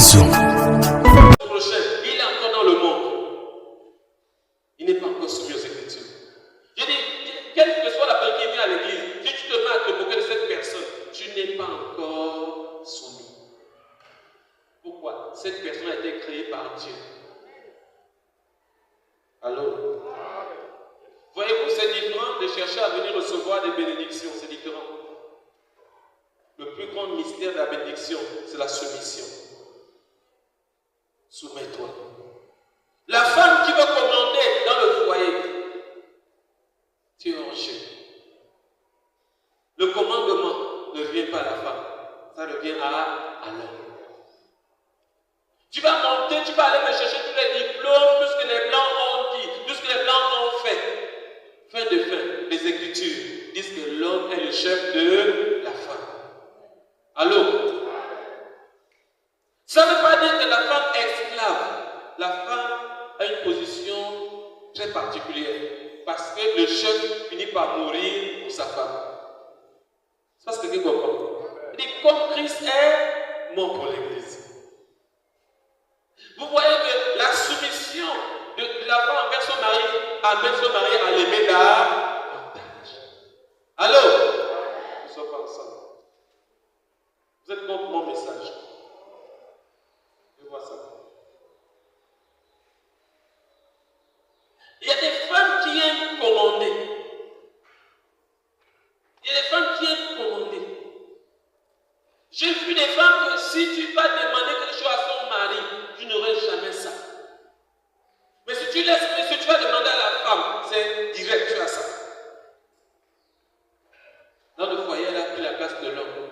maison. Prochain, il est encore dans le monde. Il n'est pas encore soumis aux Écritures. Je dis, quelle que soit la personne qui vient à l'église, si tu te mets à te moquer de cette personne, tu n'es pas encore soumis. Pourquoi? Cette personne a été créée par Dieu. Allô? Voyez-vous, c'est différent de chercher à venir recevoir des bénédictions. C'est différent. Le plus grand mystère de la bénédiction, c'est la soumission. Soumets-toi. La femme qui veut commander dans le foyer, tu es en jeu. Le commandement ne vient pas à la femme, ça revient à l'homme. Tu vas monter, tu vas aller me chercher tous les diplômes, tout ce que les Blancs ont dit, tout ce que les Blancs ont fait. Fin de fin, les Écritures disent que l'homme est le chef de la femme. Allô? Ça ne veut pas dire que la femme est esclave. La femme a une position très particulière parce que le chef finit par mourir pour sa femme. C'est parce que quelqu'un comprend. Il dit comme Christ est mort pour l'Église. Vous voyez que la soumission de la femme envers son mari amène son mari à l'aimer davantage. Allô? Nous ne sommes pas ensemble. Vous êtes contre mon message. Je vois ça. Il y a des femmes qui aiment commander. Il y a des femmes qui aiment commander. J'ai vu des femmes que si tu vas demander quelque chose à son mari, tu n'aurais jamais ça. Mais si tu vas demander à la femme, c'est direct, tu as ça. Dans le foyer, elle a pris la place de l'homme.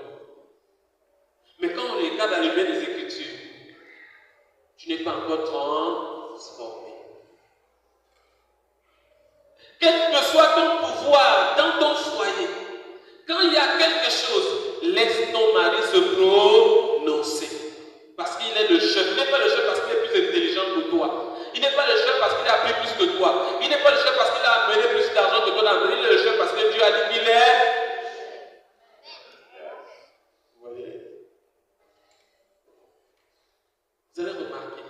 Mais quand on regarde la lumière des Écritures, tu n'es pas encore transformé. Quel que soit ton pouvoir dans ton foyer, quand il y a quelque chose, laisse ton mari se prononcer. Parce qu'il est le chef. Il n'est pas le chef parce qu'il est plus intelligent que toi. Il n'est pas le chef parce qu'il a appris plus que toi. Il n'est pas le chef parce qu'il a amené plus d'argent que toi. Il est le chef parce que Dieu a dit qu'il est. Vous voyez? Vous allez remarquer,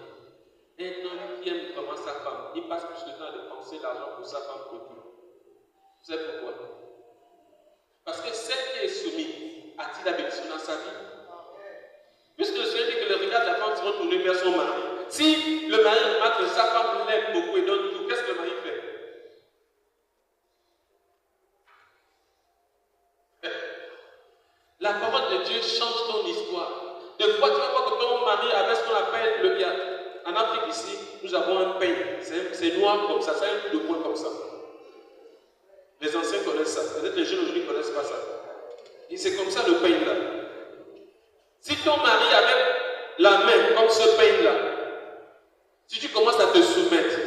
un homme qui aime vraiment sa femme, il passe plus de temps à dépenser l'argent pour sa femme que tout. Vous savez pourquoi? Parce que celle qui est soumise, a-t-il la bénédiction dans sa vie? Puisque le Seigneur dit que le regard de la femme sera tourné vers son mari. Si le mari remarque que sa femme l'aime beaucoup et donne tout, qu'est-ce que le mari fait? La parole de Dieu change ton histoire. Des fois, tu vas voir que ton mari avait ce qu'on appelle le piat. En Afrique, ici, nous avons un pain. C'est noir comme ça, c'est un coup de poing comme ça. Les anciens connaissent ça. Peut-être les jeunes aujourd'hui ne connaissent pas ça. Et c'est comme ça le pain là. Si ton mari avait la main comme ce pain là, si tu commences à te soumettre,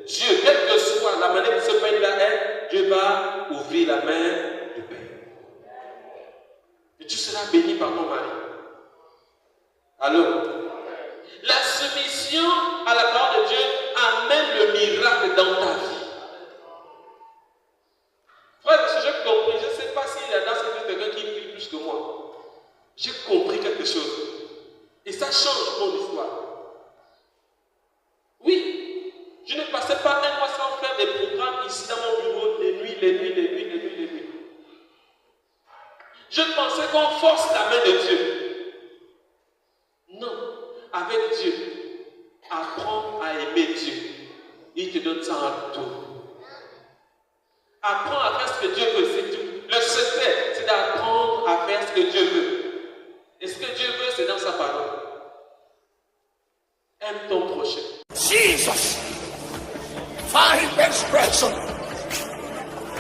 Dieu, quelle que soit la manière que ce pain là est, Dieu va ouvrir la main du pain. Et tu seras béni par ton mari. Alors, la soumission à la parole de Dieu amène le miracle dans ta vie. Frère, si j'ai compris, je ne sais pas s'il y a dans cette vie quelqu'un qui prie plus que moi. J'ai compris quelque chose. Et ça change mon histoire. Oui, je ne passais pas un mois sans faire des programmes ici dans mon bureau, les nuits. Je pensais qu'on force la main de Dieu. Non, avec Dieu, apprends à aimer Dieu. Il te donne ça en retour. Apprends à faire ce que Dieu veut, c'est tout. Le secret, c'est d'apprendre à faire ce que Dieu veut. Et ce que Dieu veut, c'est dans sa parole. Aime ton prochain. Jesus, find expression.